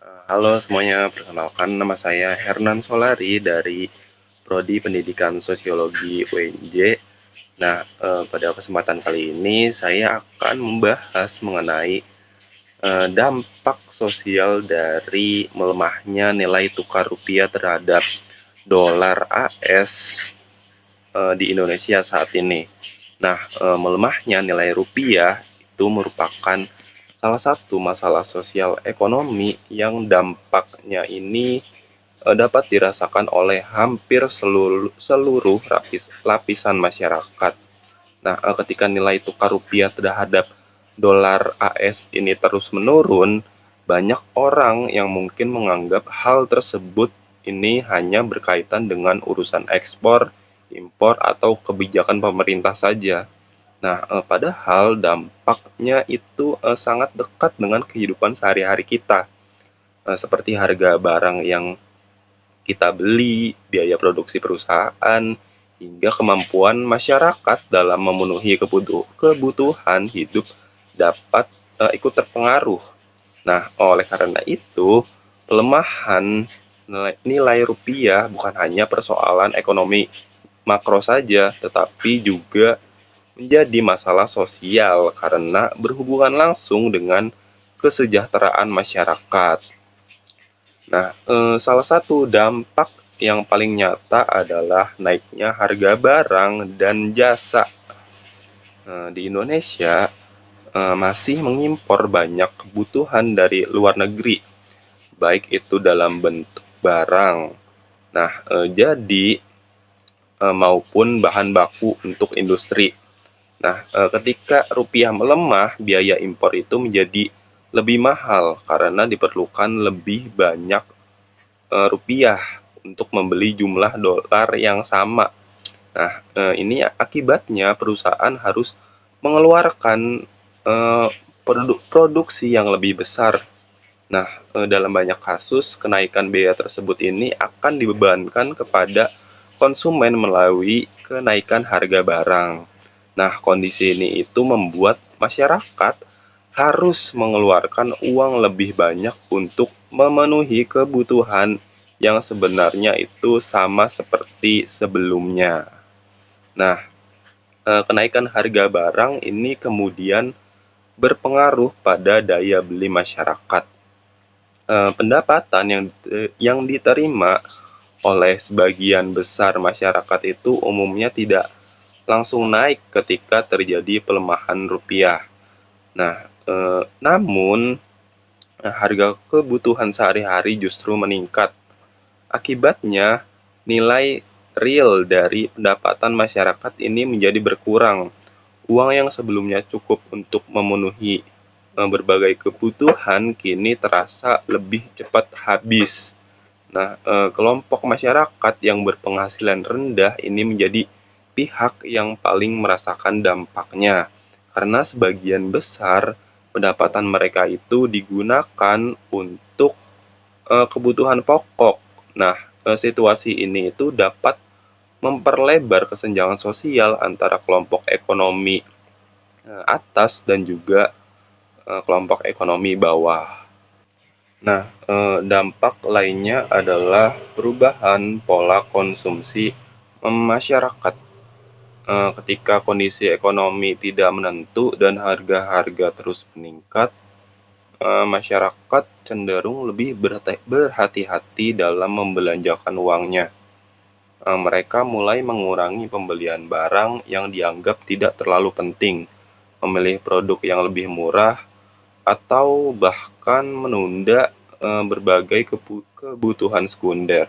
Halo semuanya, perkenalkan nama saya Hernan Solari dari Prodi Pendidikan Sosiologi UNJ. Nah, pada kesempatan kali ini saya akan membahas mengenai dampak sosial dari melemahnya nilai tukar rupiah terhadap dolar AS di Indonesia saat ini. Nah, melemahnya nilai rupiah itu merupakan salah satu masalah sosial ekonomi yang dampaknya ini dapat dirasakan oleh hampir seluruh lapisan masyarakat. Nah, ketika nilai tukar rupiah terhadap dolar AS ini terus menurun, banyak orang yang mungkin menganggap hal tersebut ini hanya berkaitan dengan urusan ekspor, impor, atau kebijakan pemerintah saja. Nah, padahal dampaknya itu sangat dekat dengan kehidupan sehari-hari kita, seperti harga barang yang kita beli, biaya produksi perusahaan, hingga kemampuan masyarakat dalam memenuhi kebutuhan hidup dapat ikut terpengaruh. Nah, oleh karena itu, pelemahan nilai rupiah bukan hanya persoalan ekonomi makro saja, tetapi juga menjadi masalah sosial karena berhubungan langsung dengan kesejahteraan masyarakat. Nah, salah satu dampak yang paling nyata adalah naiknya harga barang dan jasa. Di Indonesia masih mengimpor banyak kebutuhan dari luar negeri, baik itu dalam bentuk barang. Nah, jadi maupun bahan baku untuk industri. Nah, ketika rupiah melemah, biaya impor itu menjadi lebih mahal karena diperlukan lebih banyak rupiah untuk membeli jumlah dolar yang sama. Nah, ini akibatnya perusahaan harus mengeluarkan eh, produksi yang lebih besar. Nah, dalam banyak kasus, kenaikan biaya tersebut ini akan dibebankan kepada konsumen melalui kenaikan harga barang. Nah, kondisi ini itu membuat masyarakat harus mengeluarkan uang lebih banyak untuk memenuhi kebutuhan yang sebenarnya itu sama seperti sebelumnya. Nah, kenaikan harga barang ini kemudian berpengaruh pada daya beli masyarakat. Pendapatan yang diterima oleh sebagian besar masyarakat itu umumnya tidak langsung naik ketika terjadi pelemahan rupiah. Nah, namun harga kebutuhan sehari-hari justru meningkat. Akibatnya, nilai real dari pendapatan masyarakat ini menjadi berkurang. Uang yang sebelumnya cukup untuk memenuhi berbagai kebutuhan kini terasa lebih cepat habis. Nah, kelompok masyarakat yang berpenghasilan rendah ini menjadi pihak yang paling merasakan dampaknya, karena sebagian besar pendapatan mereka itu digunakan untuk kebutuhan pokok. Nah, situasi ini itu dapat memperlebar kesenjangan sosial antara kelompok ekonomi atas dan juga kelompok ekonomi bawah. Nah, dampak lainnya adalah perubahan pola konsumsi masyarakat. Ketika kondisi ekonomi tidak menentu dan harga-harga terus meningkat, masyarakat cenderung lebih berhati-hati dalam membelanjakan uangnya. Mereka mulai mengurangi pembelian barang yang dianggap tidak terlalu penting, memilih produk yang lebih murah, atau bahkan menunda berbagai kebutuhan sekunder.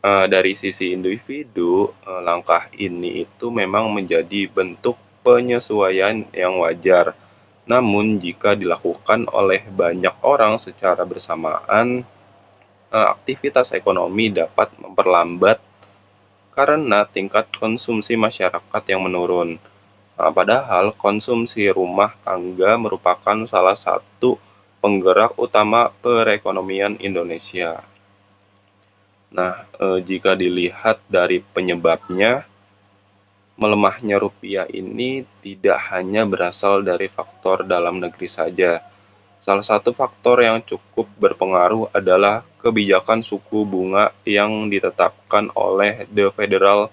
Dari sisi individu, langkah ini itu memang menjadi bentuk penyesuaian yang wajar. Namun jika dilakukan oleh banyak orang secara bersamaan, aktivitas ekonomi dapat memperlambat karena tingkat konsumsi masyarakat yang menurun. Padahal konsumsi rumah tangga merupakan salah satu penggerak utama perekonomian Indonesia. Nah, jika dilihat dari penyebabnya, melemahnya rupiah ini tidak hanya berasal dari faktor dalam negeri saja. Salah satu faktor yang cukup berpengaruh adalah kebijakan suku bunga yang ditetapkan oleh The Federal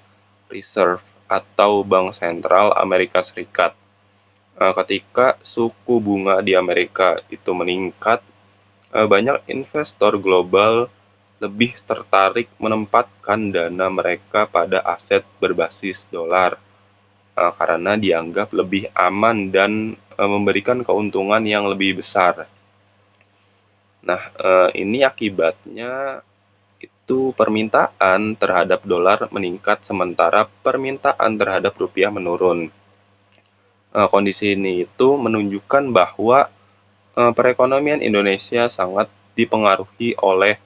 Reserve atau Bank Sentral Amerika Serikat. Ketika suku bunga di Amerika itu meningkat, banyak investor global lebih tertarik menempatkan dana mereka pada aset berbasis dolar karena dianggap lebih aman dan memberikan keuntungan yang lebih besar. Nah, ini akibatnya itu permintaan terhadap dolar meningkat sementara permintaan terhadap rupiah menurun. Kondisi ini itu menunjukkan bahwa perekonomian Indonesia sangat dipengaruhi oleh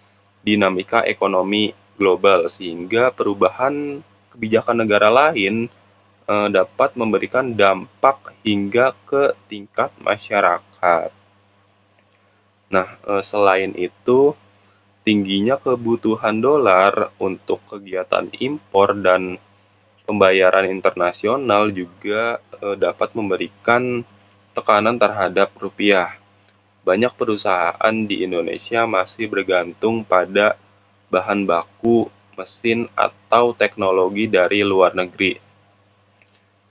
dinamika ekonomi global sehingga perubahan kebijakan negara lain dapat memberikan dampak hingga ke tingkat masyarakat. Nah, selain itu, tingginya kebutuhan dolar untuk kegiatan impor dan pembayaran internasional juga dapat memberikan tekanan terhadap rupiah. Banyak perusahaan di Indonesia masih bergantung pada bahan baku, mesin, atau teknologi dari luar negeri.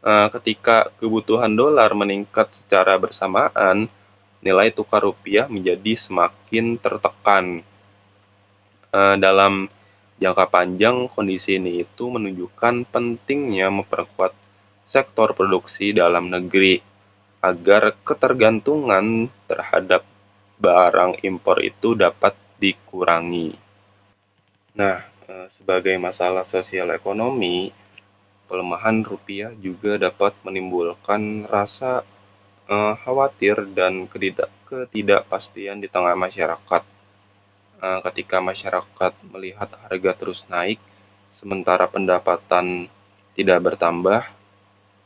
Ketika kebutuhan dolar meningkat secara bersamaan, nilai tukar rupiah menjadi semakin tertekan. Dalam jangka panjang, kondisi ini itu menunjukkan pentingnya memperkuat sektor produksi dalam negeri agar ketergantungan terhadap barang impor itu dapat dikurangi. Nah, sebagai masalah sosial ekonomi, pelemahan rupiah juga dapat menimbulkan rasa khawatir dan ketidakpastian di tengah masyarakat. Ketika masyarakat melihat harga terus naik, sementara pendapatan tidak bertambah,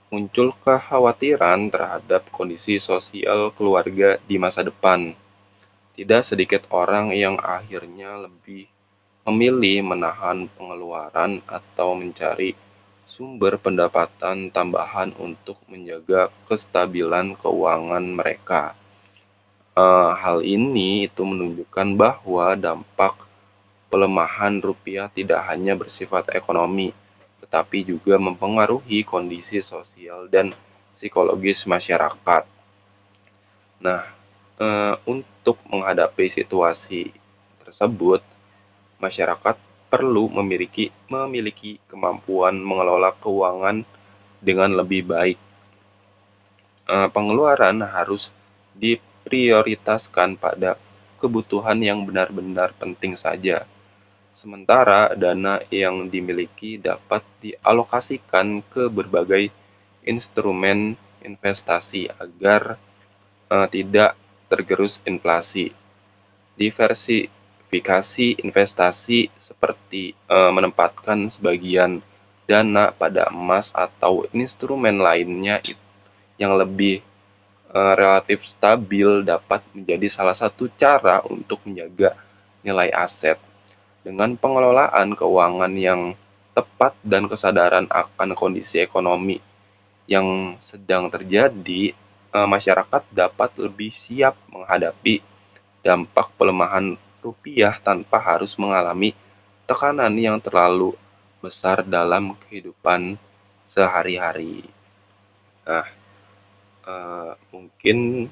muncul kekhawatiran terhadap kondisi sosial keluarga di masa depan. Tidak sedikit orang yang akhirnya lebih memilih menahan pengeluaran atau mencari sumber pendapatan tambahan untuk menjaga kestabilan keuangan mereka. Hal ini itu menunjukkan bahwa dampak pelemahan rupiah tidak hanya bersifat ekonomi, tetapi juga mempengaruhi kondisi sosial dan psikologis masyarakat. Nah, untuk menghadapi situasi tersebut, masyarakat perlu memiliki kemampuan mengelola keuangan dengan lebih baik. Pengeluaran harus diprioritaskan pada kebutuhan yang benar-benar penting saja. Sementara dana yang dimiliki dapat dialokasikan ke berbagai instrumen investasi agar tidak tergerus inflasi. Diversifikasi investasi seperti menempatkan sebagian dana pada emas atau instrumen lainnya yang lebih relatif stabil dapat menjadi salah satu cara untuk menjaga nilai aset. Dengan pengelolaan keuangan yang tepat dan kesadaran akan kondisi ekonomi yang sedang terjadi, masyarakat dapat lebih siap menghadapi dampak pelemahan rupiah tanpa harus mengalami tekanan yang terlalu besar dalam kehidupan sehari-hari. Nah, mungkin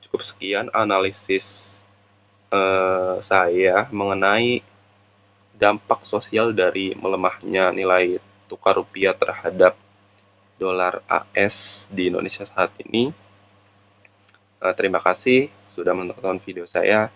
cukup sekian analisis saya mengenai dampak sosial dari melemahnya nilai tukar rupiah terhadap dolar AS di Indonesia saat ini. Terima kasih sudah menonton video saya.